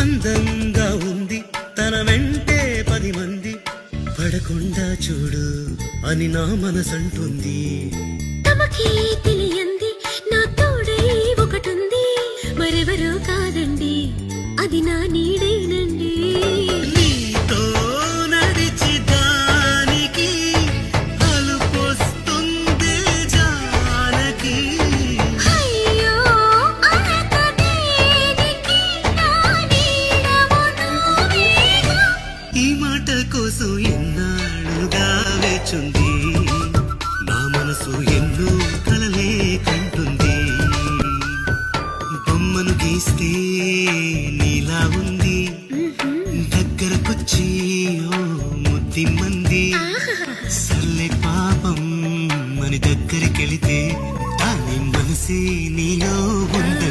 అందంగా ఉంది తన వెంటే 10 మంది పడకుండా చూడు అని నా మనసంటుంది. తమకి తెలియంది నా తోడై ఒకటుంది, మరెవరో కాదండి అది నా నీడేనండి. నీతో నడిచి దానికి అలుపొస్తుంది జానకి. అయ్యో అనక దేనికి నా నీడవు నువ్వేగా. ఈ మాట కోసం ఎన్నాళ్ళుగా వేచుంది నా మనసు, ఎన్నో కలలే కంటుంది. బొమ్మను గీస్తే నీలా ఉంది, దగ్గరకొచ్చి ఓ ముద్దిమ్మంది. సర్లే పాపం అని దగ్గరికెళితే దాని మనసే నీలో ఉంది.